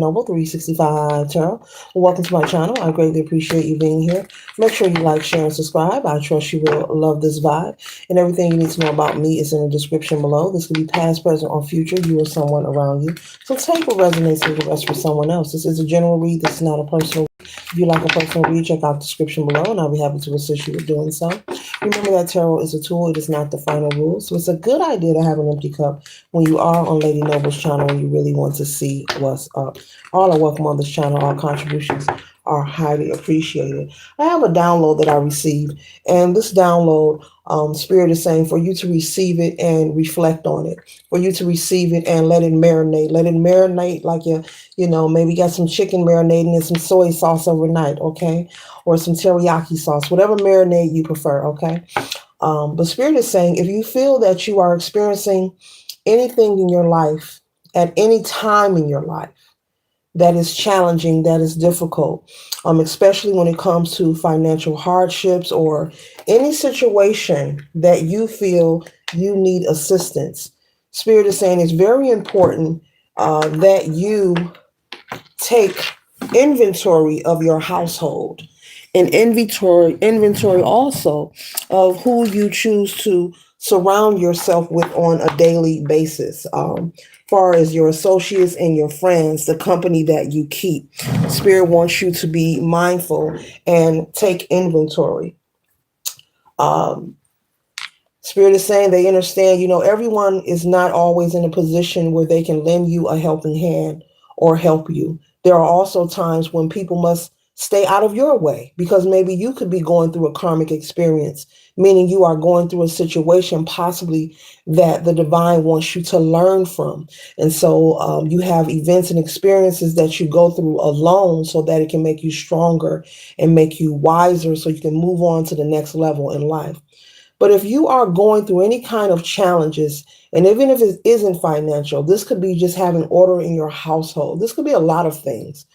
Noble 365 Tarot. Welcome to my channel. I greatly appreciate you being here. Make sure you like, share, and subscribe. I trust you will love this vibe. And everything you need to know about me is in the description below. This could be past, present, or future, you or someone around you. So take what resonates with the rest for someone else. This is a general read. This is not a personal. If you like a personal read, check out the description below, and I'll be happy to assist you with doing so. Remember that tarot is a tool. It is not the final rule. So it's a good idea to have an empty cup when you are on Lady Noble's channel and you really want to see what's up. All are welcome on this channel. All contributions are highly appreciated. I have a download that I received, and this download, Spirit is saying for you to receive it and reflect on it, for you to receive it and let it marinate. Let it marinate like maybe got some chicken marinating and some soy sauce overnight, okay? Or some teriyaki sauce, whatever marinade you prefer, okay? But Spirit is saying if you feel that you are experiencing anything in your life at any time in your life, that is challenging, that is difficult, especially when it comes to financial hardships or any situation that you feel you need assistance. Spirit is saying it's very important that you take inventory of your household and inventory also of who you choose to surround yourself with on a daily basis. Far as your associates and your friends, the company that you keep. Spirit wants you to be mindful and take inventory. Um, Spirit is saying they understand, everyone is not always in a position where they can lend you a helping hand or help you. There are also times when people must stay out of your way because maybe you could be going through a karmic experience, meaning you are going through a situation possibly that the divine wants you to learn from. And so you have events and experiences that you go through alone so that it can make you stronger and make you wiser so you can move on to the next level in life. But if you are going through any kind of challenges, and even if it isn't financial, this could be just having order in your household. This could be a lot of things.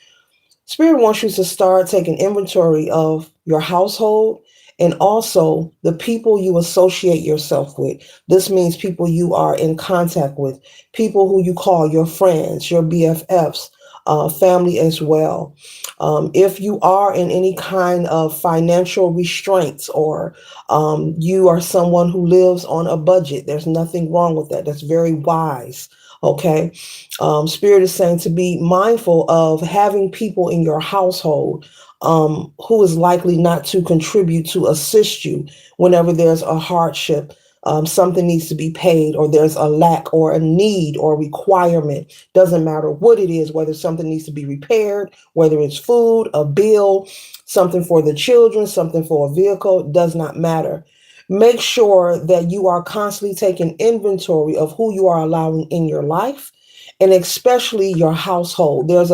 Spirit wants you to start taking inventory of your household and also the people you associate yourself with. This means people you are in contact with, people who you call your friends, your BFFs, family as well. If you are in any kind of financial restraints or you are someone who lives on a budget, there's nothing wrong with that. That's very wise. Okay. Spirit is saying to be mindful of having people in your household who is likely not to contribute to assist you whenever there's a hardship. Something needs to be paid, or there's a lack or a need or requirement. Doesn't matter what it is, whether something needs to be repaired, whether it's food, a bill, something for the children, something for a vehicle, does not matter. Make sure that you are constantly taking inventory of who you are allowing in your life, and especially your household. There's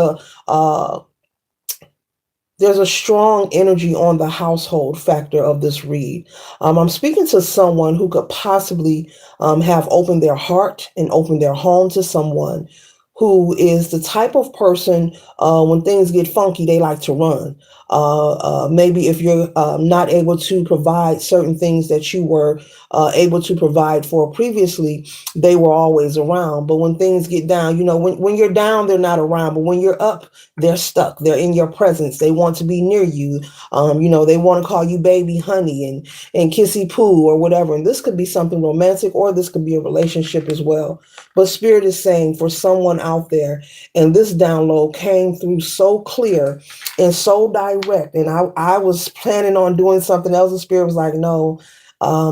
a strong energy on the household factor of this read. I'm speaking to someone who could possibly have opened their heart and opened their home to someone who is the type of person when things get funky, they like to run. Maybe if you're not able to provide certain things that you were able to provide for previously, they were always around. But when things get down, when you're down, they're not around. But when you're up, they're stuck. They're in your presence. They want to be near you. They want to call you baby honey and kissy poo or whatever. And this could be something romantic, or this could be a relationship as well. But Spirit is saying for someone out there, and this download came through so clear and so direct. And I was planning on doing something else. The Spirit was like, no,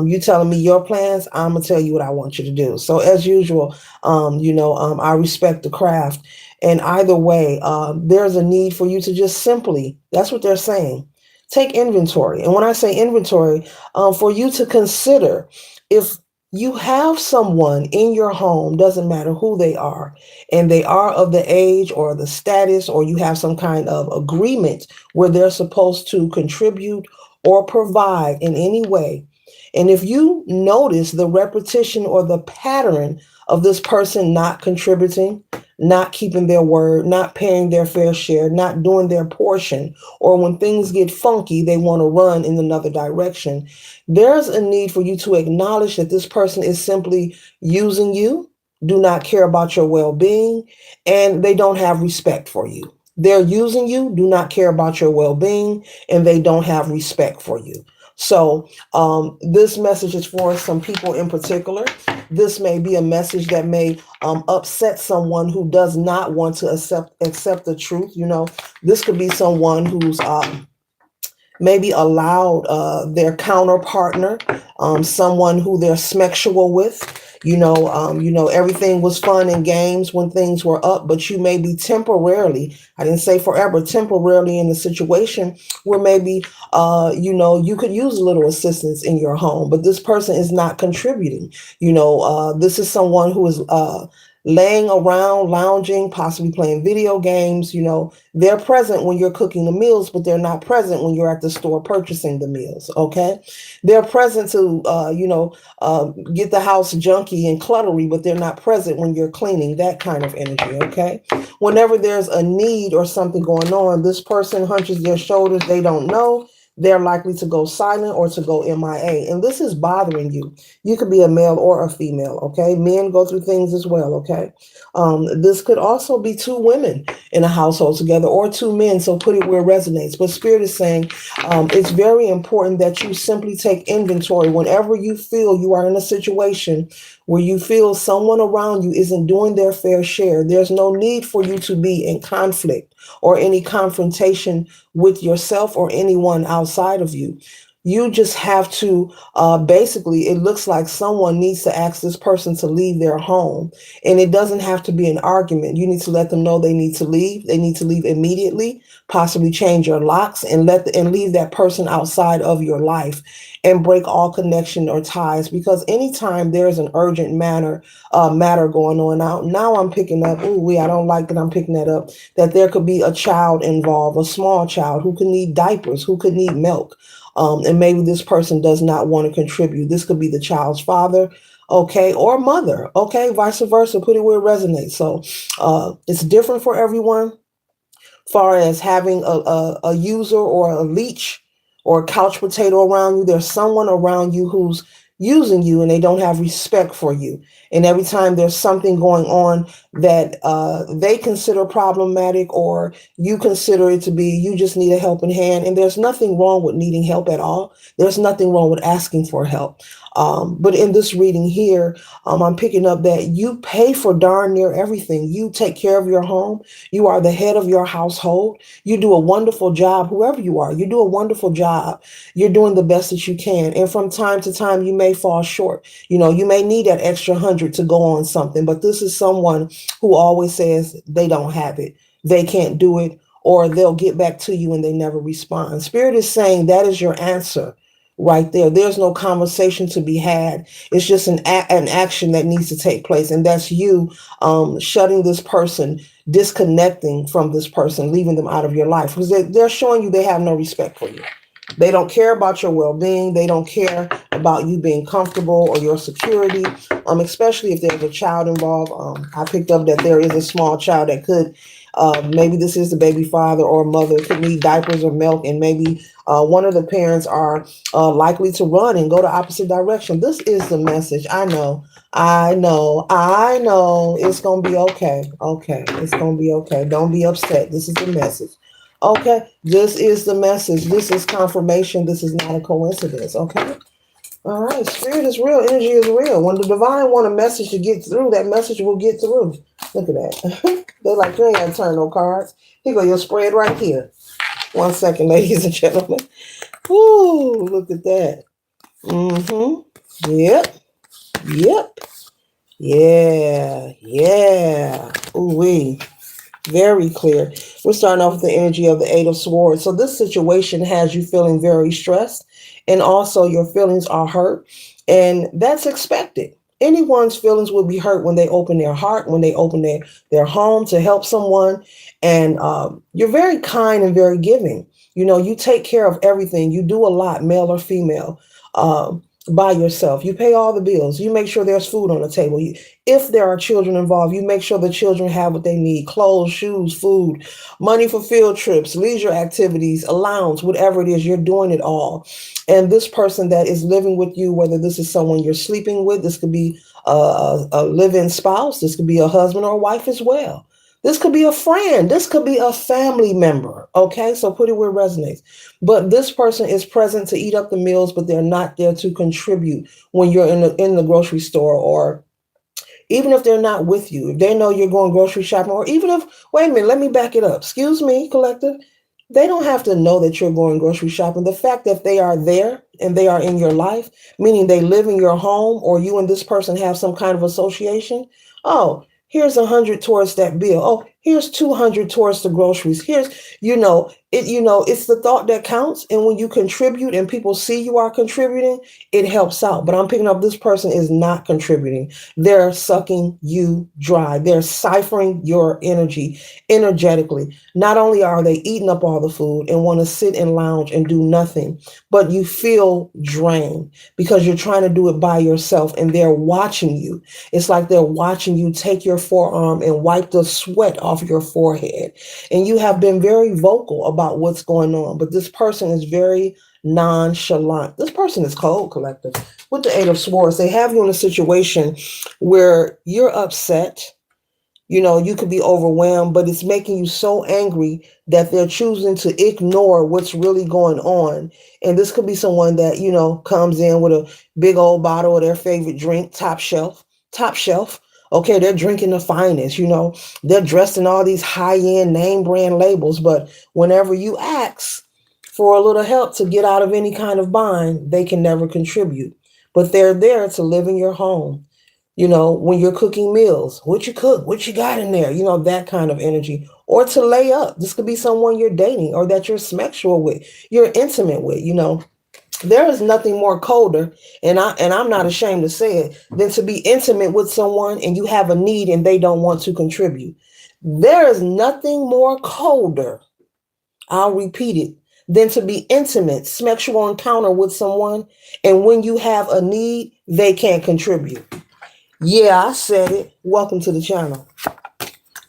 you telling me your plans, I'm going to tell you what I want you to do. So as usual, I respect the craft. And either way, there's a need for you to just simply, that's what they're saying, take inventory. And when I say inventory, for you to consider if you have someone in your home, doesn't matter who they are, and they are of the age or the status, or you have some kind of agreement where they're supposed to contribute or provide in any way. And if you notice the repetition or the pattern of this person not contributing, not keeping their word, not paying their fair share, not doing their portion, or when things get funky, they want to run in another direction, there's a need for you to acknowledge that this person is simply using you, do not care about your well-being, and they don't have respect for you. They're using you, do not care about your well-being, and they don't have respect for you. So this message is for some people in particular. This may be a message that may upset someone who does not want to accept the truth. This could be someone who's maybe allowed their counter partner, someone who they're sexual with. Everything was fun and games when things were up, but you may be temporarily, I didn't say forever, temporarily in a situation where maybe, you could use a little assistance in your home, but this person is not contributing. This is someone who is laying around, lounging, possibly playing video games. They're present when you're cooking the meals, but they're not present when you're at the store purchasing the meals. Okay. They're present to, get the house junky and cluttery, but they're not present when you're cleaning, that kind of energy. Okay. Whenever there's a need or something going on, this person hunches their shoulders. They don't know. They're likely to go silent or to go MIA. And this is bothering you. You could be a male or a female. Okay. Men go through things as well. Okay. This could also be two women in a household together or two men. So put it where it resonates. But Spirit is saying it's very important that you simply take inventory whenever you feel you are in a situation where you feel someone around you isn't doing their fair share. There's no need for you to be in conflict or any confrontation with yourself or anyone outside of you. You just have to basically, it looks like someone needs to ask this person to leave their home. And it doesn't have to be an argument. You need to let them know they need to leave. They need to leave immediately, possibly change your locks and leave that person outside of your life and break all connection or ties. Because anytime there's an urgent matter going on now I'm picking up, I don't like that I'm picking that up, that there could be a child involved, a small child who could need diapers, who could need milk. And maybe this person does not want to contribute. This could be the child's father, okay, or mother, okay, vice versa. Put it where it resonates. So it's different for everyone. Far as having a user or a leech or a couch potato around you, there's someone around you who's using you and they don't have respect for you. And every time there's something going on that they consider problematic or you consider it to be, you just need a helping hand. And there's nothing wrong with needing help at all. There's nothing wrong with asking for help. But in this reading here, I'm picking up that you pay for darn near everything. You take care of your home. You are the head of your household. You do a wonderful job, whoever you are. You do a wonderful job. You're doing the best that you can. And from time to time, you may fall short. You may need that extra 100 to go on something. But this is someone who always says they don't have it. They can't do it. Or they'll get back to you and they never respond. Spirit is saying that is your answer right there. There's no conversation to be had. It's just an action that needs to take place. And that's you shutting this person, disconnecting from this person, leaving them out of your life. Because they're showing you they have no respect for you. They don't care about your well-being. They don't care about you being comfortable or your security, especially if there's a child involved. I picked up that there is a small child that could, maybe this is the baby father or mother, could need diapers or milk, and maybe one of the parents are likely to run and go the opposite direction. This is the message. I know. It's going to be okay. Okay. It's going to be okay. Don't be upset. This is the message. Okay, this is the message. This is confirmation. This is not a coincidence. Okay. All right. Spirit is real. Energy is real. When the divine want a message to get through, that message will get through. Look at that. They're like, you ain't got to turn no cards. Here go your spread right here. 1 second, ladies and gentlemen. Ooh, look at that. Mm-hmm. Yep. Yep. Yeah. Ooh-wee. Very clear. We're starting off with the energy of the Eight of Swords. So this situation has you feeling very stressed, and also your feelings are hurt, and that's expected. Anyone's feelings will be hurt when they open their heart, when they open their home to help someone, and you're very kind and very giving. You take care of everything. You do a lot, male or female. by yourself. You pay all the bills. You make sure there's food on the table. If there are children involved, you make sure the children have what they need: clothes, shoes, food, money for field trips, leisure activities, allowance, whatever it is, you're doing it all. And this person that is living with you, whether this is someone you're sleeping with, this could be a live-in spouse, this could be a husband or a wife as well. This could be a friend. This could be a family member. Okay, so put it where it resonates. But this person is present to eat up the meals, but they're not there to contribute when you're in the grocery store, or even if they're not with you, if they know you're going grocery shopping, or even if, wait a minute, let me back it up. Excuse me, collective. They don't have to know that you're going grocery shopping. The fact that they are there and they are in your life, meaning they live in your home, or you and this person have some kind of association. Oh, here's 100 towards that bill. Oh, here's 200 towards the groceries. Here's, it's the thought that counts. And when you contribute and people see you are contributing, it helps out. But I'm picking up this person is not contributing. They're sucking you dry. They're ciphering your energy energetically. Not only are they eating up all the food and want to sit and lounge and do nothing, but you feel drained because you're trying to do it by yourself and they're watching you. It's like they're watching you take your forearm and wipe the sweat off your forehead. And you have been very vocal about what's going on, but this person is very nonchalant. This person is cold, collective. With the Eight of Swords, they have you in a situation where you're upset. You could be overwhelmed, but it's making you so angry that they're choosing to ignore what's really going on. And this could be someone that, comes in with a big old bottle of their favorite drink, top shelf, top shelf. Okay, they're drinking the finest, they're dressed in all these high-end name brand labels, but whenever you ask for a little help to get out of any kind of bind, they can never contribute. But they're there to live in your home. When you're cooking meals, what you cook, what you got in there, that kind of energy. Or to lay up. This could be someone you're dating or that you're sexual with, you're intimate with. There is nothing more colder, and I'm not ashamed to say it, than to be intimate with someone and you have a need and they don't want to contribute. There is nothing more colder, I'll repeat it, than to be intimate, sexual encounter with someone, and when you have a need, they can't contribute. Yeah, I said it. Welcome to the channel.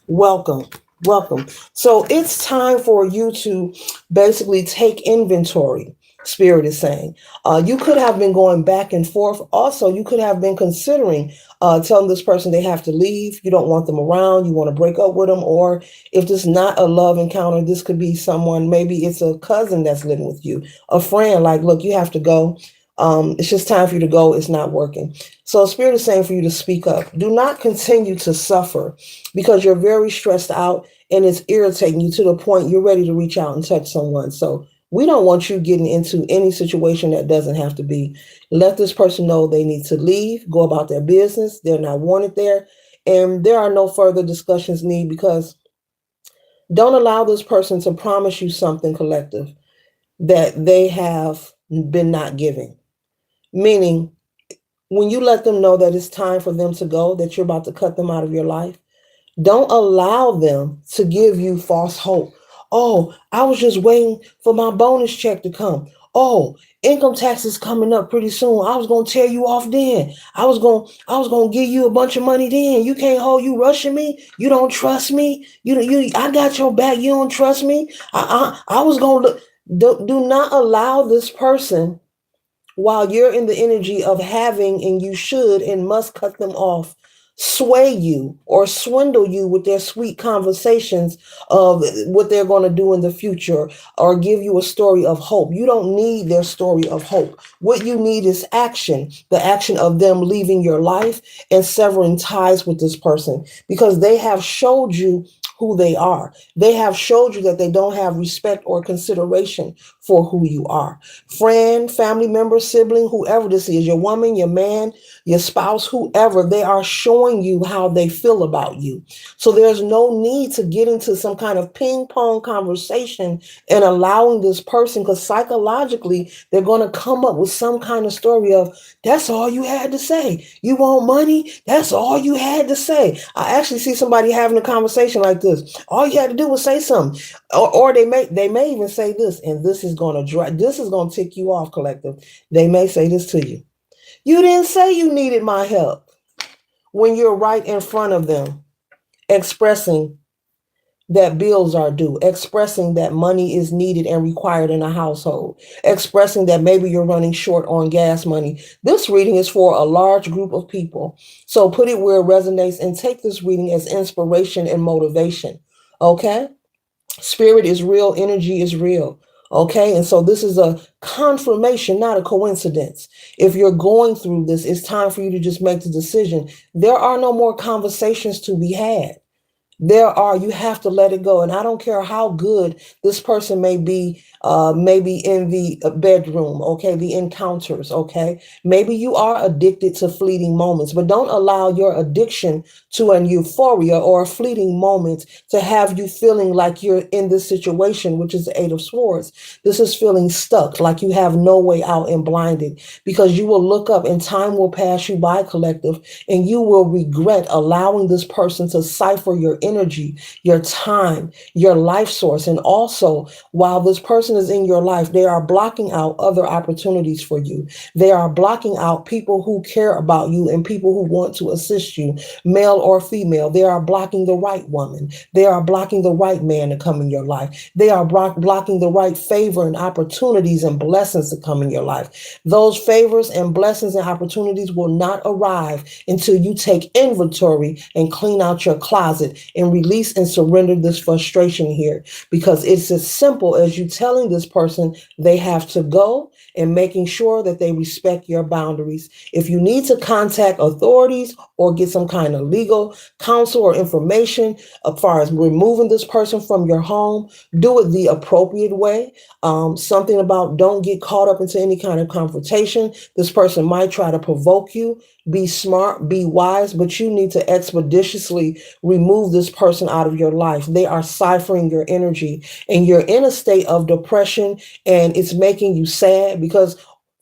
Welcome. Welcome. So it's time for you to basically take inventory. Spirit is saying, you could have been going back and forth. Also, you could have been considering telling this person they have to leave. You don't want them around. You want to break up with them. Or if this is not a love encounter, this could be someone, maybe it's a cousin that's living with you, a friend, like, look, you have to go. It's just time for you to go. It's not working. So Spirit is saying for you to speak up. Do not continue to suffer because you're very stressed out and it's irritating you to the point you're ready to reach out and touch someone. So we don't want you getting into any situation that doesn't have to be. Let this person know they need to leave, go about their business. They're not wanted there. And there are no further discussions needed because don't allow this person to promise you something, collective, that they have been not giving. Meaning, when you let them know that it's time for them to go, that you're about to cut them out of your life, don't allow them to give you false hope. Oh, I was just waiting for my bonus check to come. Oh, income tax is coming up pretty soon. I was gonna tear you off then. I was gonna give you a bunch of money then. You can't hold, you rushing me. You don't trust me. I got your back. You don't trust me. I was gonna look. Do not allow this person, while you're in the energy of having and you should and must cut them off, sway you or swindle you with their sweet conversations of what they're going to do in the future or give you a story of hope. You don't need their story of hope. What you need is action, the action of them leaving your life and severing ties with this person because they have showed you who they are. They have showed you that they don't have respect or consideration for who you are. Friend, family member, sibling, whoever this is, your woman, your man, your spouse, whoever, they are showing you how they feel about you. So there's no need to get into some kind of ping pong conversation and allowing this person, because psychologically, they're going to come up with some kind of story of, that's all you had to say. You want money? That's all you had to say. I actually see somebody having a conversation like this. All you had to do was say something. Or they may even say this, and this is going to tick you off, collective. They may say this to you. You didn't say you needed my help when you're right in front of them, expressing that bills are due, expressing that money is needed and required in a household, expressing that maybe you're running short on gas money. This reading is for a large group of people. So put it where it resonates and take this reading as inspiration and motivation. Okay? Spirit is real, energy is real. Okay, and so this is a confirmation, not a coincidence. If you're going through this, it's time for you to just make the decision. There are no more conversations to be had. You have to let it go. And I don't care how good this person may be, maybe in the bedroom, okay, the encounters, okay. Maybe you are addicted to fleeting moments, but don't allow your addiction to an euphoria or a fleeting moment to have you feeling like you're in this situation, which is the Eight of Swords. This is feeling stuck, like you have no way out and blinded, because you will look up and time will pass you by, collective, and you will regret allowing this person to cipher your energy, your time, your life source. And also, while this person is in your life, they are blocking out other opportunities for you. They are blocking out people who care about you and people who want to assist you, male or female. They are blocking the right woman. They are blocking the right man to come in your life. They are blocking the right favor and opportunities and blessings to come in your life. Those favors and blessings and opportunities will not arrive until you take inventory and clean out your closet and release and surrender this frustration here, because it's as simple as you telling this person they have to go and making sure that they respect your boundaries. If you need to contact authorities or get some kind of legal counsel or information as far as removing this person from your home, do it the appropriate way. Something about don't get caught up into any kind of confrontation. This person might try to provoke you. Be smart, be wise, but you need to expeditiously remove this person out of your life. They are ciphering your energy and you're in a state of depression, and it's making you sad because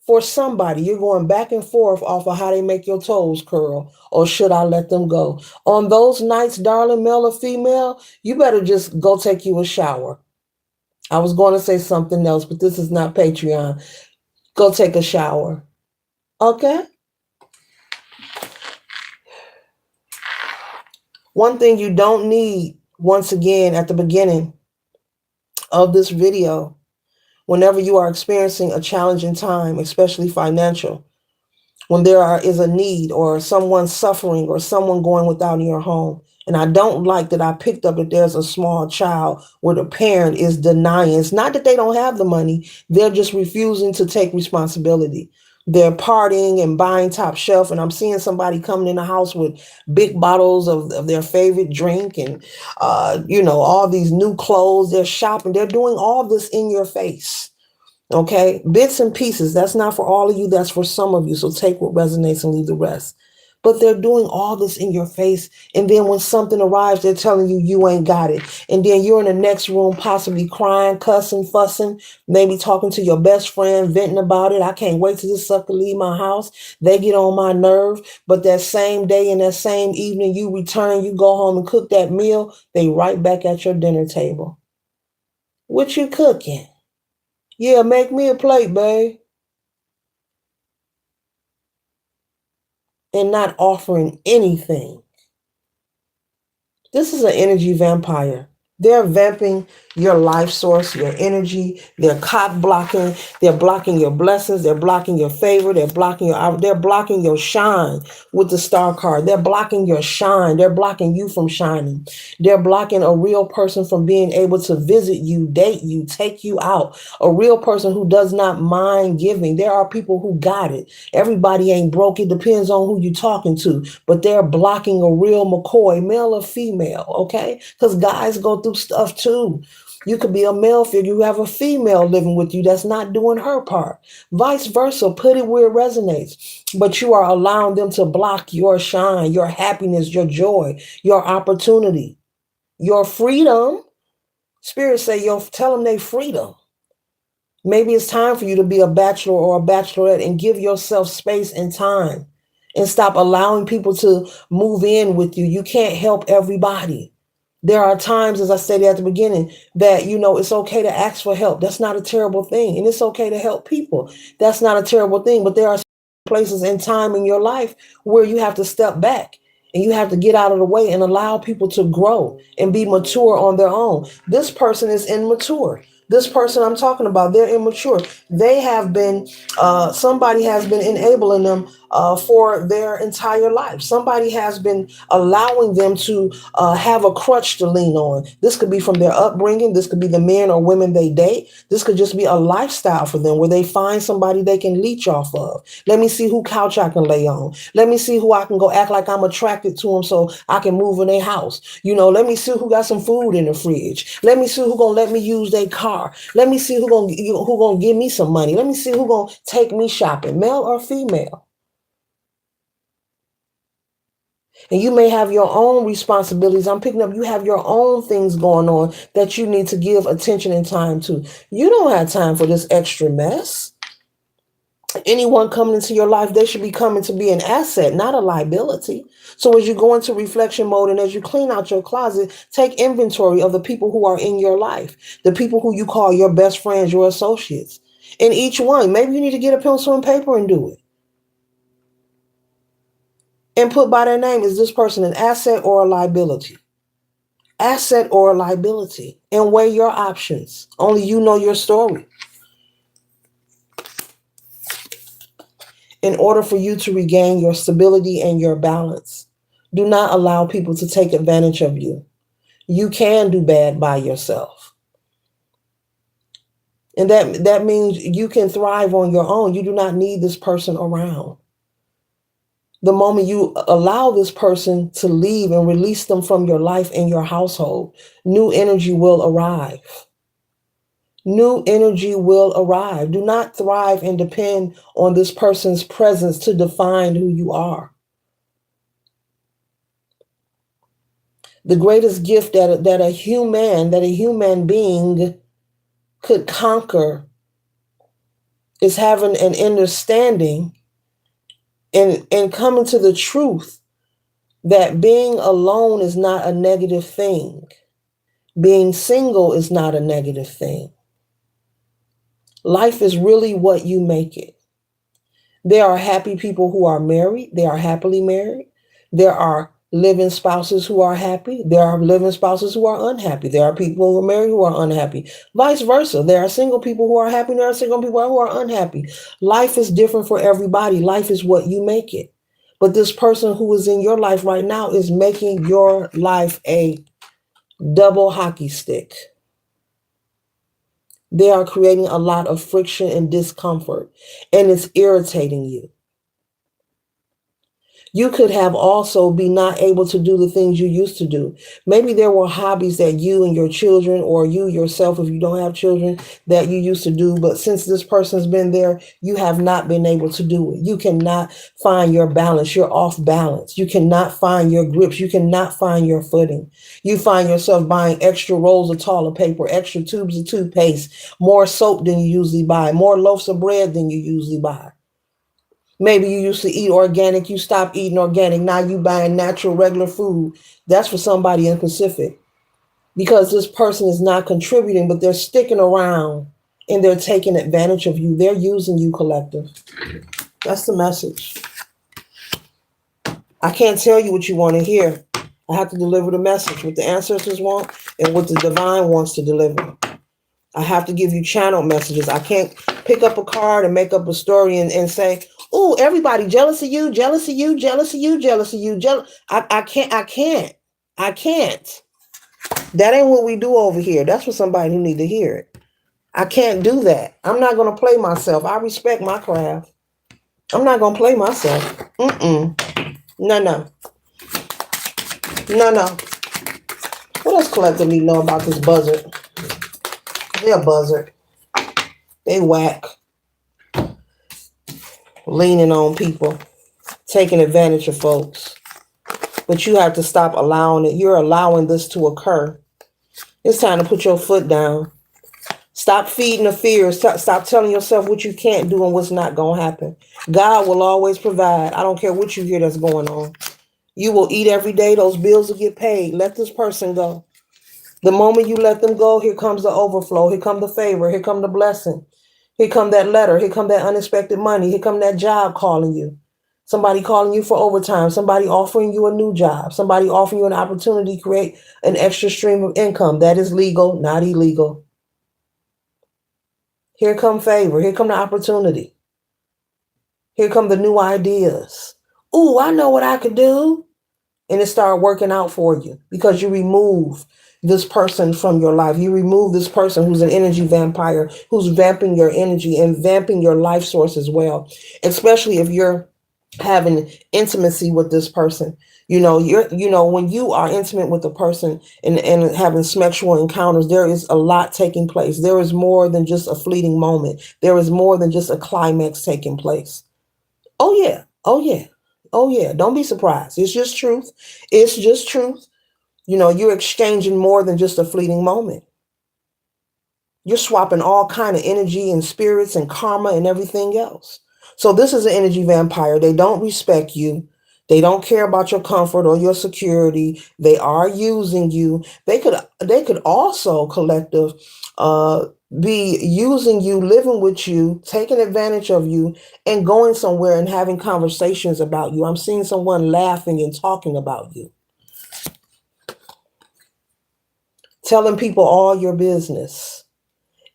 for somebody, you're going back and forth off of how they make your toes curl, or should I let them go? On those nights, darling, male or female, you better just go take you a shower. I was going to say something else, but this is not Patreon. Go take a shower. Okay? One thing you don't need, once again, at the beginning of this video, whenever you are experiencing a challenging time, especially financial, when is a need or someone suffering or someone going without in your home. And I don't like that I picked up that there's a small child where the parent is denying. It's not that they don't have the money. They're just refusing to take responsibility. They're partying and buying top shelf. And I'm seeing somebody coming in the house with big bottles of their favorite drink and, all these new clothes. They're shopping. They're doing all this in your face. Okay, bits and pieces. That's not for all of you. That's for some of you. So take what resonates and leave the rest. But they're doing all this in your face. And then when something arrives, they're telling you you ain't got it. And then you're in the next room, possibly crying, cussing, fussing, maybe talking to your best friend, venting about it. I can't wait till this sucker leave my house. They get on my nerve. But that same day and that same evening, you return, you go home and cook that meal. They right back at your dinner table. What you cooking? Yeah, make me a plate, babe. And not offering anything. This is an energy vampire. They're vamping your life source, your energy. They're cock blocking. They're blocking your blessings. They're blocking your favor. They're blocking your shine with the star card. They're blocking your shine. They're blocking you from shining. They're blocking a real person from being able to visit you, date you, take you out. A real person who does not mind giving. There are people who got it. Everybody ain't broke. It depends on who you're talking to. But they're blocking a real McCoy, male or female, okay? Because guys go through stuff too. You could be a male figure, you have a female living with you that's not doing her part. Vice versa, put it where it resonates. But you are allowing them to block your shine, your happiness, your joy, your opportunity, your freedom. Spirit say, tell them they freedom. Maybe it's time for you to be a bachelor or a bachelorette and give yourself space and time and stop allowing people to move in with you. You can't help everybody. There are times, as I stated at the beginning, that, it's okay to ask for help. That's not a terrible thing. And it's okay to help people. That's not a terrible thing. But there are places and time in your life where you have to step back and you have to get out of the way and allow people to grow and be mature on their own. This person is immature. This person I'm talking about, they're immature. They have been, somebody has been enabling them for their entire life. Somebody has been allowing them to have a crutch to lean on. This could be from their upbringing. This could be the men or women they date. This could just be a lifestyle for them where they find somebody they can leech off of. Let me see who couch I can lay on. Let me see who I can go act like I'm attracted to them so I can move in their house. Let me see who got some food in the fridge. Let me see who gonna let me use their car. Let me see who gonna give me some money. Let me see who gonna take me shopping, male or female. And you may have your own responsibilities. I'm picking up, you have your own things going on that you need to give attention and time to. You don't have time for this extra mess. Anyone coming into your life, they should be coming to be an asset, not a liability. So as you go into reflection mode and as you clean out your closet, take inventory of the people who are in your life, the people who you call your best friends, your associates. And each one, maybe you need to get a pencil and paper and do it. And put by their name, is this person an asset or a liability? Asset or a liability. And weigh your options. Only you know your story. In order for you to regain your stability and your balance, do not allow people to take advantage of you. You can do bad by yourself. And that means you can thrive on your own. You do not need this person around. The moment you allow this person to leave and release them from your life and your household, new energy will arrive. New energy will arrive. Do not thrive and depend on this person's presence to define who you are. The greatest gift that a human being could conquer is having an understanding and coming to the truth that being alone is not a negative thing. Being single is not a negative thing. Life is really what you make it. There are happy people who are married. They are happily married. There are living spouses who are happy. There are living spouses who are unhappy. There are people who are married who are unhappy. Vice versa. There are single people who are happy. There are single people who are unhappy. Life is different for everybody. Life is what you make it. But this person who is in your life right now is making your life a double hockey stick. They are creating a lot of friction and discomfort, and it's irritating you. You could have also be not able to do the things you used to do. Maybe there were hobbies that you and your children, or you yourself, if you don't have children, that you used to do. But since this person's been there, you have not been able to do it. You cannot find your balance. You're off balance. You cannot find your grips. You cannot find your footing. You find yourself buying extra rolls of toilet paper, extra tubes of toothpaste, more soap than you usually buy, more loaves of bread than you usually buy. Maybe you used to eat organic, you stopped eating organic. Now you buying natural, regular food. That's for somebody in Pacific. Because this person is not contributing, but they're sticking around and they're taking advantage of you. They're using you, collective. That's the message. I can't tell you what you want to hear. I have to deliver the message, what the ancestors want and what the divine wants to deliver. I have to give you channel messages. I can't pick up a card and make up a story and say, oh, everybody jealous of you, jealous of you, jealous of you, jealous of you. I can't. That ain't what we do over here. That's for somebody who need to hear it. I can't do that. I'm not going to play myself. I respect my craft. I'm not going to play myself. No. What else collective need to know about this buzzard? They're a buzzard. They whack. Leaning on people. Taking advantage of folks. But you have to stop allowing it. You're allowing this to occur. It's time to put your foot down. Stop feeding the fear. Stop telling yourself what you can't do and what's not going to happen. God will always provide. I don't care what you hear that's going on. You will eat every day. Those bills will get paid. Let this person go. The moment you let them go, here comes the overflow. Here comes the favor. Here comes the blessing. Here come that letter. Here come that unexpected money. Here come that job calling you. Somebody calling you for overtime. Somebody offering you a new job. Somebody offering you an opportunity to create an extra stream of income. That is legal, not illegal. Here come favor. Here come the opportunity. Here come the new ideas. Ooh, I know what I could do. And it started working out for you because you remove this person from your life. You remove this person who's an energy vampire, who's vamping your energy and vamping your life source as well, especially if you're having intimacy with this person. When you are intimate with a person and having sexual encounters, there is a lot taking place. There is more than just a fleeting moment. There is more than just a climax taking place. Oh yeah. Oh yeah. Oh yeah. Don't be surprised. It's just truth. It's just truth. You're exchanging more than just a fleeting moment. You're swapping all kind of energy and spirits and karma and everything else. So this is an energy vampire. They don't respect you. They don't care about your comfort or your security. They are using you. They could also collective be using you, living with you, taking advantage of you, and going somewhere and having conversations about you. I'm seeing someone laughing and talking about you, telling people all your business,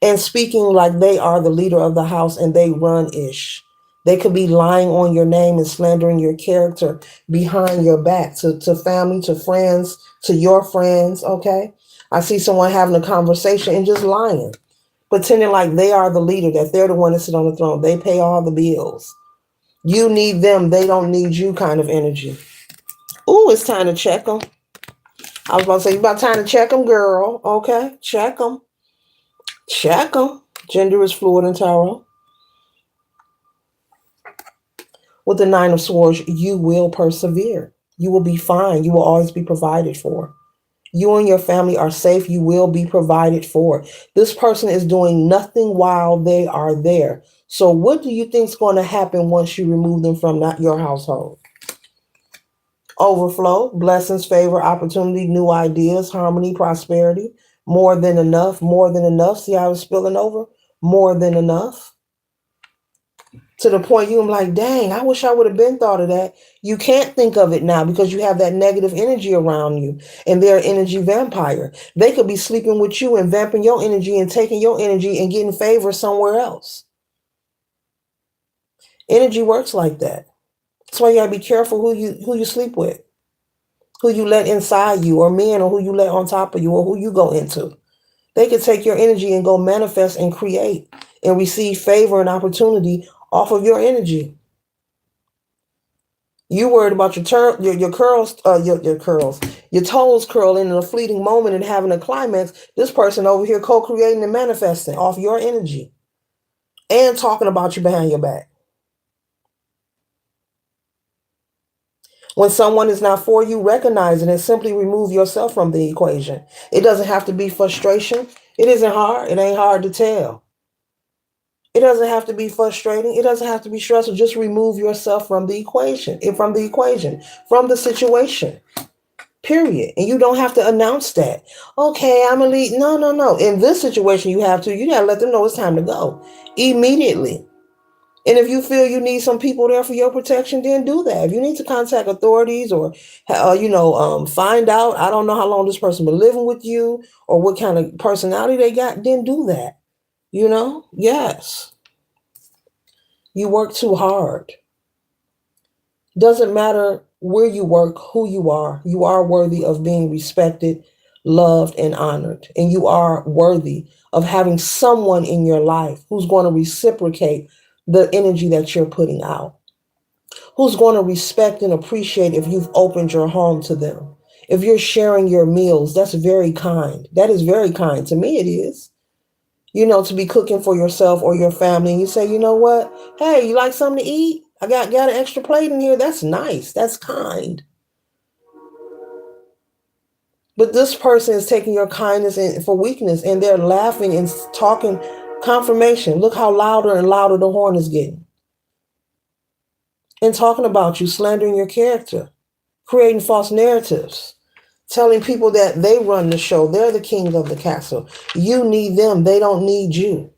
and speaking like they are the leader of the house and they run ish. They could be lying on your name and slandering your character behind your back to family, to friends, to your friends. Okay. I see someone having a conversation and just lying, pretending like they are the leader, that they're the one that sit on the throne. They pay all the bills. You need them. They don't need you kind of energy. Ooh, it's time to check them. I was about to say, it's about time to check them, girl. Okay. Check them. Check them. Gender is fluid in tarot. With the Nine of Swords, you will persevere. You will be fine. You will always be provided for. You and your family are safe. You will be provided for. This person is doing nothing while they are there. So what do you think is going to happen once you remove them from not your household? Overflow, blessings, favor, opportunity, new ideas, harmony, prosperity, more than enough, more than enough. See how it's spilling over? More than enough. To the point you're like, dang, I wish I would have been thought of that. You can't think of it now because you have that negative energy around you and they're an energy vampire. They could be sleeping with you and vamping your energy and taking your energy and getting favor somewhere else. Energy works like that. That's why you gotta be careful who you sleep with, who you let inside you, or men, or who you let on top of you, or who you go into. They could take your energy and go manifest and create and receive favor and opportunity off of your energy. You worried about your curls, your toes curling in a fleeting moment and having a climax. This person over here co-creating and manifesting off your energy and talking about you behind your back. When someone is not for you, recognize it and simply remove yourself from the equation. It doesn't have to be frustration. It isn't hard. It ain't hard to tell. It doesn't have to be frustrating. It doesn't have to be stressful. Just remove yourself from the equation, from the situation. Period. And you don't have to announce that. Okay, I'm a lead. No, no, no. In this situation, you have to. You got to let them know it's time to go immediately. And if you feel you need some people there for your protection, then do that. If you need to contact authorities or, find out, I don't know how long this person been living with you or what kind of personality they got, then do that. Yes. You work too hard. Doesn't matter where you work, who you are worthy of being respected, loved, and honored. And you are worthy of having someone in your life who's going to reciprocate the energy that you're putting out, who's going to respect and appreciate if you've opened your home to them. If you're sharing your meals, that's very kind. That is very kind. To me, it is. To be cooking for yourself or your family. And you say, you know what? Hey, you like something to eat? I got an extra plate in here. That's nice. That's kind. But this person is taking your kindness for weakness, and they're laughing and talking confirmation. Look how louder and louder the horn is getting. And talking about you, slandering your character, creating false narratives, telling people that they run the show. They're the king of the castle. You need them. They don't need you.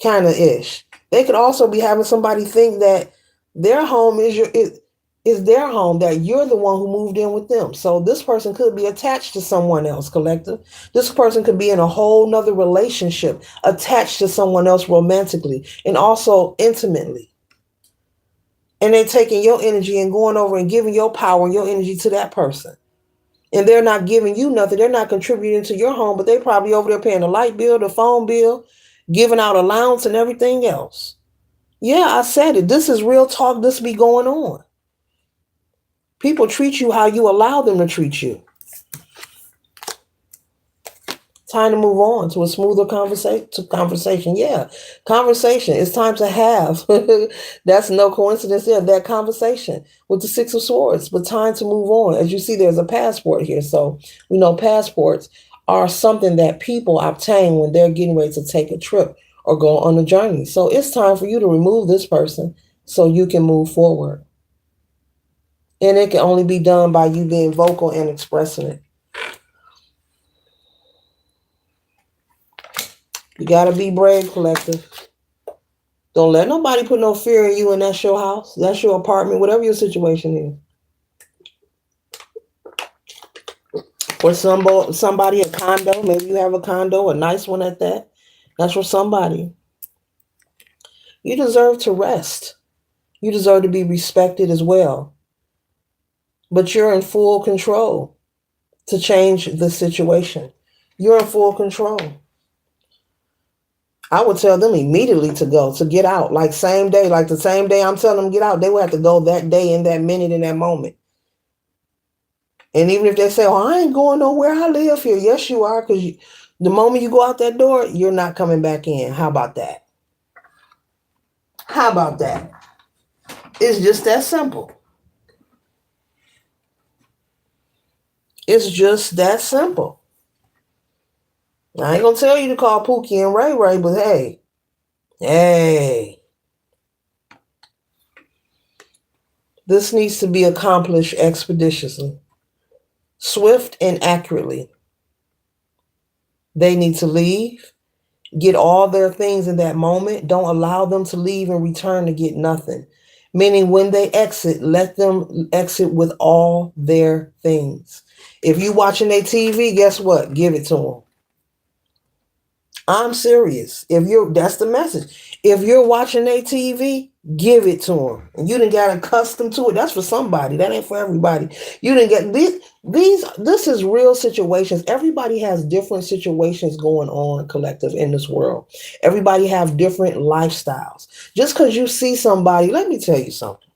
kind of ish. They could also be having somebody think that their home is their home, that you're the one who moved in with them. So this person could be attached to someone else, collective. This person could be in a whole nother relationship, attached to someone else romantically and also intimately. And they're taking your energy and going over and giving your power and your energy to that person. And they're not giving you nothing. They're not contributing to your home, but they probably over there paying the light bill, the phone bill, giving out allowance and everything else. Yeah, I said it. This is real talk. This be going on. People treat you how you allow them to treat you. Time to move on to a smoother conversation. Yeah, conversation. It's time to have. That's no coincidence there. That conversation with the Six of Swords. But time to move on. As you see, there's a passport here. So we know passports are something that people obtain when they're getting ready to take a trip or go on a journey. So it's time for you to remove this person so you can move forward. And it can only be done by you being vocal and expressing it. You gotta be brave, collective. Don't let nobody put no fear in you, and that's your house, that's your apartment, whatever your situation is. Or somebody a condo. Maybe you have a condo, a nice one at that. That's for somebody. You deserve to rest. You deserve to be respected as well. But you're in full control to change the situation. You're in full control. I would tell them immediately to go, to get out, like same day, like the same day I'm telling them to get out, they would have to go that day, in that minute, in that moment. And even if they say, oh, I ain't going nowhere, I live here. Yes, you are, because the moment you go out that door, you're not coming back in. How about that? How about that? It's just that simple. It's just that simple. I ain't going to tell you to call Pookie and Ray Ray, but hey. This needs to be accomplished expeditiously, swift and accurately. They need to leave, get all their things in that moment. Don't allow them to leave and return to get nothing. Meaning when they exit, let them exit with all their things. If you watching their TV, guess what? Give it to them. I'm serious. That's the message. If you're watching their TV, give it to them. And you didn't get accustomed to it. That's for somebody. That ain't for everybody. You didn't get this is real situations. Everybody has different situations going on, collective, in this world. Everybody have different lifestyles. Just because you see somebody, let me tell you something.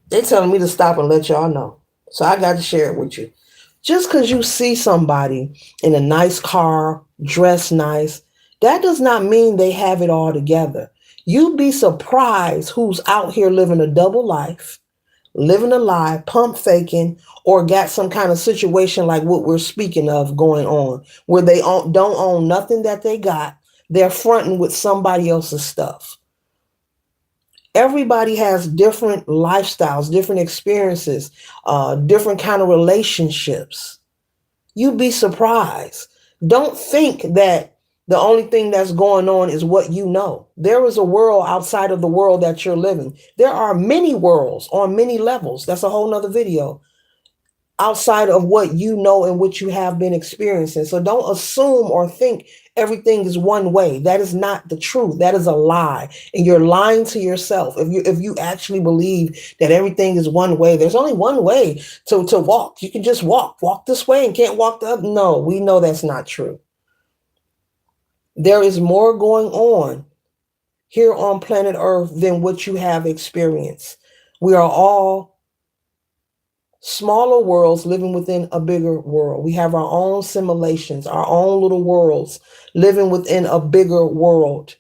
They're telling me to stop and let y'all know. So I got to share it with you. Just because you see somebody in a nice car, dressed nice, that does not mean they have it all together. You'd be surprised who's out here living a double life, living a lie, pump faking, or got some kind of situation like what we're speaking of going on, where they don't own nothing that they got. They're fronting with somebody else's stuff. Everybody has different lifestyles, different experiences, different kind of relationships. You'd be surprised. Don't think that the only thing that's going on is what you know. There is a world outside of the world that you're living. There are many worlds on many levels. That's a whole nother video. Outside of what you know and what you have been experiencing. So don't assume or think everything is one way. That is not the truth. That is a lie. And you're lying to yourself. If you actually believe that everything is one way, there's only one way to walk. You can just walk this way and can't walk the other. No, we know that's not true. There is more going on here on planet Earth than what you have experienced. We are all smaller worlds living within a bigger world. We have our own simulations, our own little worlds living within a bigger world.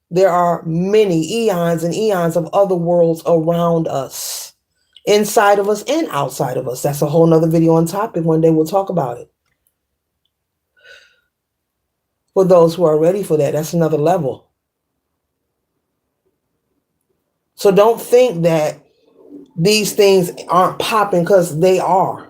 There are many eons and eons of other worlds around us, inside of us and outside of us. That's a whole nother video on topic. One day we'll talk about it. For those who are ready for that, that's another level. So don't think that these things aren't popping, because they are.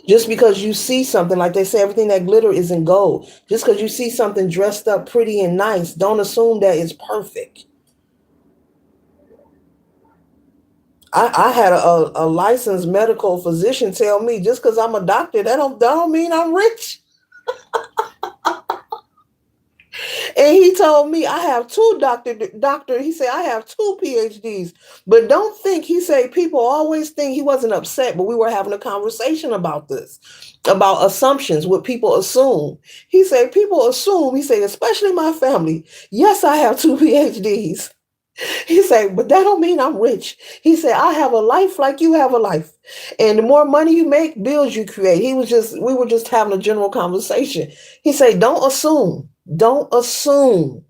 Just because you see something, like they say, everything that glitter isn't gold. Just because you see something dressed up pretty and nice, don't assume that it's perfect. I had a licensed medical physician tell me, just because I'm a doctor, that don't mean I'm rich. And he told me I have two doctor. He said I have two PhDs. But don't think, he said, people always think, he wasn't upset, but we were having a conversation about this, about assumptions, what people assume. He said people assume, he said, especially my family. Yes, I have two PhDs. He said, but that don't mean I'm rich. He said, I have a life like you have a life. And the more money you make, bills you create. We were just having a general conversation. He said, don't assume. Don't assume.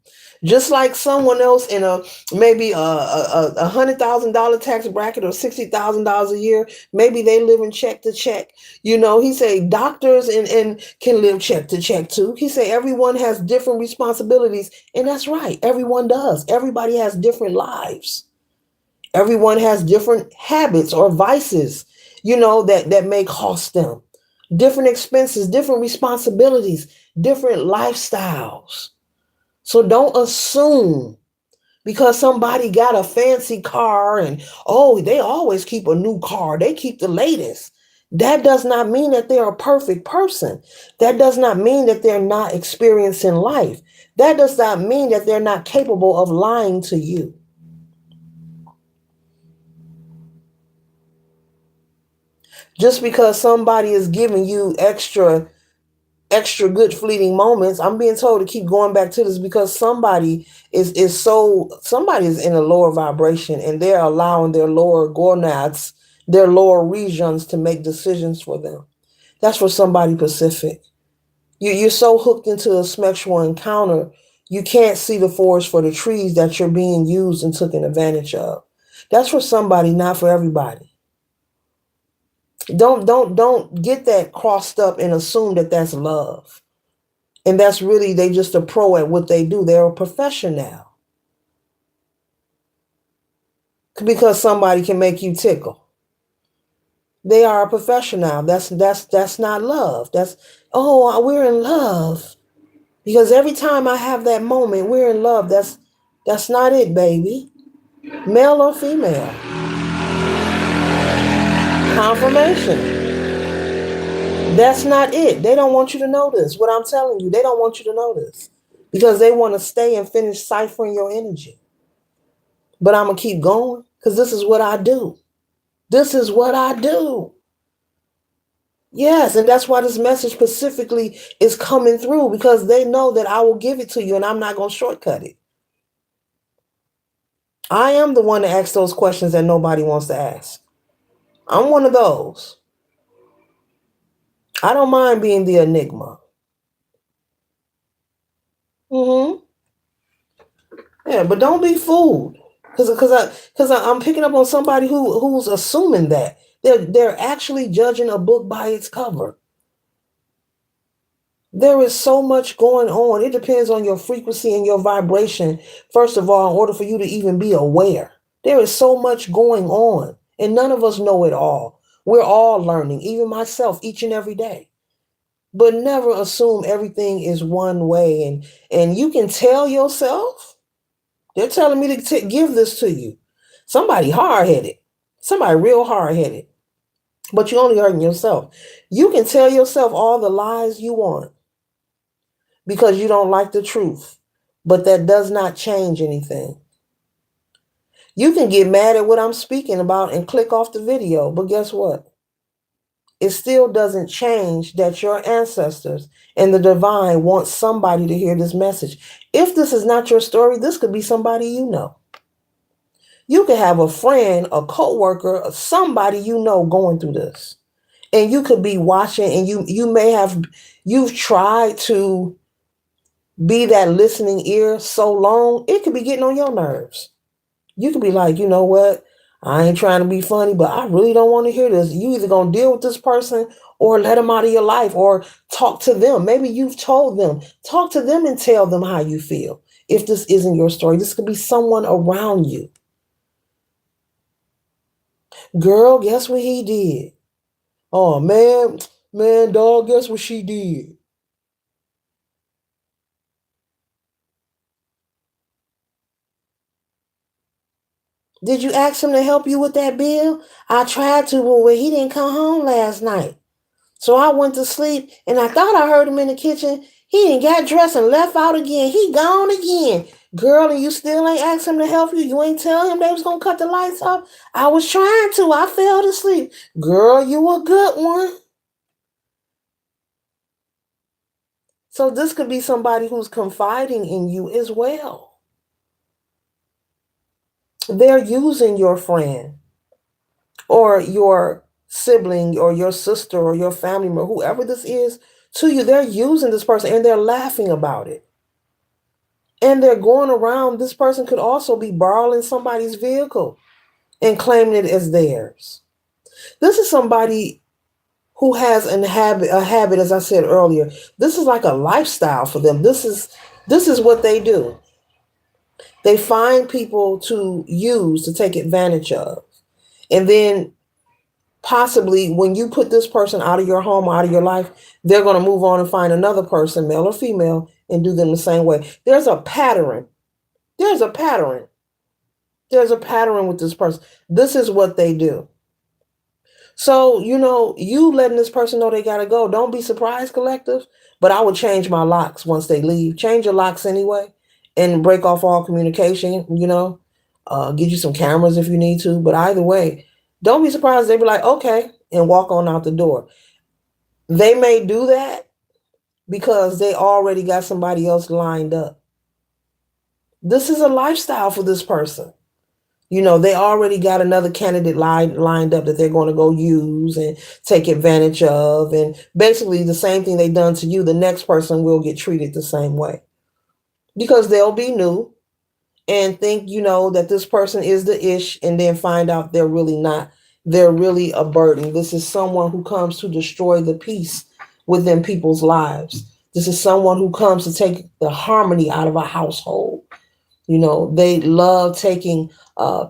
Just like someone else in a maybe a $100,000 tax bracket or $60,000 a year, maybe they live in check to check. He say doctors and can live check to check too. He say everyone has different responsibilities, and that's right. Everyone does. Everybody has different lives. Everyone has different habits or vices, that may cost them. Different expenses, different responsibilities, different lifestyles. So don't assume because somebody got a fancy car and, oh, they always keep a new car, they keep the latest. That does not mean that they're a perfect person. That does not mean that they're not experiencing life. That does not mean that they're not capable of lying to you. Just because somebody is giving you extra good fleeting moments, I'm being told to keep going back to this because somebody is in a lower vibration and they're allowing their lower gonads, their lower regions to make decisions for them. That's for somebody Pacific. You're so hooked into a sexual encounter, you can't see the forest for the trees that you're being used and taken advantage of. That's for somebody, not for everybody. Don't get that crossed up and assume that that's love. And that's really, they just a pro at what they do. They're a professional. Because somebody can make you tickle. They are a professional. That's not love. That's, oh, we're in love. Because every time I have that moment, we're in love. That's not it, baby. Male or female. Confirmation. That's not it. They don't want you to know this. What I'm telling you, they don't want you to know this. Because they want to stay and finish ciphering your energy. But I'm going to keep going because this is what I do. This is what I do. Yes, and that's why this message specifically is coming through, because they know that I will give it to you and I'm not going to shortcut it. I am the one that asks those questions that nobody wants to ask. I'm one of those. I don't mind being the enigma. Mm-hmm. Yeah, but don't be fooled. Because I'm picking up on somebody who's assuming that. They're actually judging a book by its cover. There is so much going on. It depends on your frequency and your vibration, first of all, in order for you to even be aware. There is so much going on, and none of us know it all. We're all learning, even myself, each and every day. But never assume everything is one way. And you can tell yourself, they're telling me to give this to you. Somebody hard-headed, somebody real hard-headed, but you're only hurting yourself. You can tell yourself all the lies you want because you don't like the truth. But that does not change anything. You can get mad at what I'm speaking about and click off the video, but guess what? It still doesn't change that your ancestors and the divine want somebody to hear this message. If this is not your story, this could be somebody you know. You could have a friend, a co-worker, somebody you know going through this. And you could be watching, and you've tried to be that listening ear so long, it could be getting on your nerves. You could be like, you know what? I ain't trying to be funny, but I really don't want to hear this. You either going to deal with this person or let them out of your life or talk to them. Maybe you've told them. Talk to them and tell them how you feel. If this isn't your story, this could be someone around you. Girl, guess what he did? Oh, man, Man, dog, guess what she did? Did you ask him to help you with that bill? I tried to, but he didn't come home last night. So I went to sleep and I thought I heard him in the kitchen. He didn't got dressed and left out again. He gone again. Girl, and you still ain't asked him to help you. You ain't tell him they was gonna cut the lights off. I was trying to. I fell asleep. Girl, you a good one. So this could be somebody who's confiding in you as well. They're using your friend or your sibling or your sister or your family member, whoever this is, to you. They're using this person and they're laughing about it. And they're going around. This person could also be borrowing somebody's vehicle and claiming it as theirs. This is somebody who has a habit, as I said earlier. This is like a lifestyle for them. This is what they do. They find people to use to take advantage of. And then possibly when you put this person out of your home, out of your life, they're going to move on and find another person, male or female, and do them the same way. There's a pattern. There's a pattern. There's a pattern with this person. This is what they do. So, you letting this person know they got to go. Don't be surprised, collective. But I would change my locks once they leave. Change your locks anyway and break off all communication. Get you some cameras if you need to. But either way, don't be surprised. They be like, okay, and walk on out the door. They may do that because they already got somebody else lined up. This is a lifestyle for this person. They already got another candidate lined up that they're going to go use and take advantage of. And basically the same thing they done to you, the next person will get treated the same way. Because they'll be new and think, that this person is the ish, and then find out they're really not. They're really a burden. This is someone who comes to destroy the peace within people's lives. This is someone who comes to take the harmony out of a household. They love taking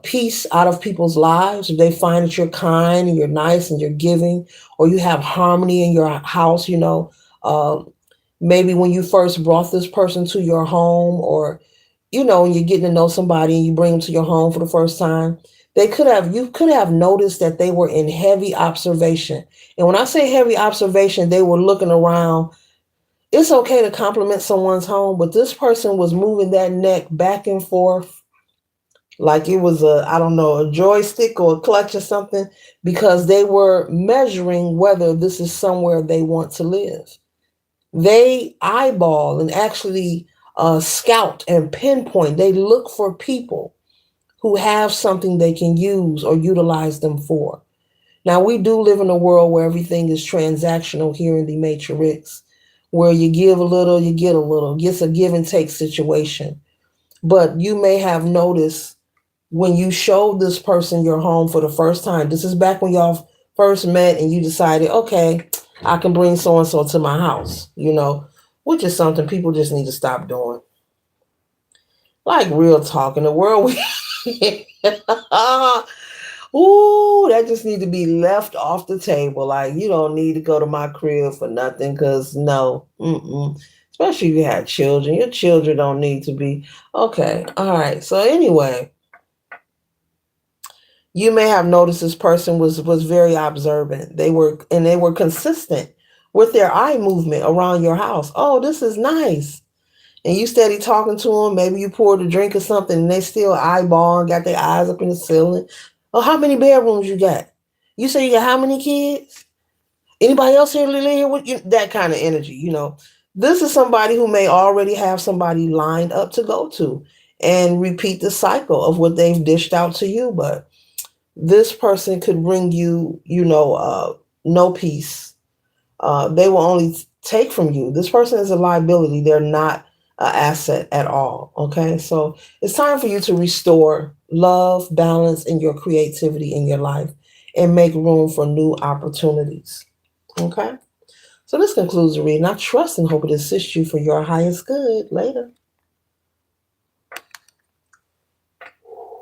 peace out of people's lives. If they find that you're kind and you're nice and you're giving, or you have harmony in your house, uh, maybe when you first brought this person to your home, or, when you're getting to know somebody and you bring them to your home for the first time, you could have noticed that they were in heavy observation. And when I say heavy observation, they were looking around. It's okay to compliment someone's home, but this person was moving that neck back and forth like it was I don't know, a joystick or a clutch or something, because they were measuring whether this is somewhere they want to live. They eyeball and actually scout and pinpoint. They look for people who have something they can use or utilize them for. Now, we do live in a world where everything is transactional here in the Matrix, where you give a little, you get a little. It's a give and take situation. But you may have noticed when you showed this person your home for the first time, this is back when y'all first met and you decided, okay, I can bring so and so to my house, which is something people just need to stop doing. Like, real talk, in the world we ooh, that just need to be left off the table. Like, you don't need to go to my crib for nothing, because no. Especially if you have children. Your children don't need to be. Okay, all right. So anyway, you may have noticed this person was very observant. They were consistent with their eye movement around your house. Oh, this is nice. And you steady talking to them. Maybe you poured a drink or something, and they still eyeballing, got their eyes up in the ceiling. Oh, how many bedrooms you got? You say you got how many kids? Anybody else here living here with you? That kind of energy. This is somebody who may already have somebody lined up to go to and repeat the cycle of what they've dished out to you. But this person could bring you, no peace. They will only take from you. This person is a liability. They're not an asset at all. Okay. So it's time for you to restore love, balance, and your creativity in your life, and make room for new opportunities. Okay. So this concludes the reading. I trust and hope it assists you for your highest good. Later.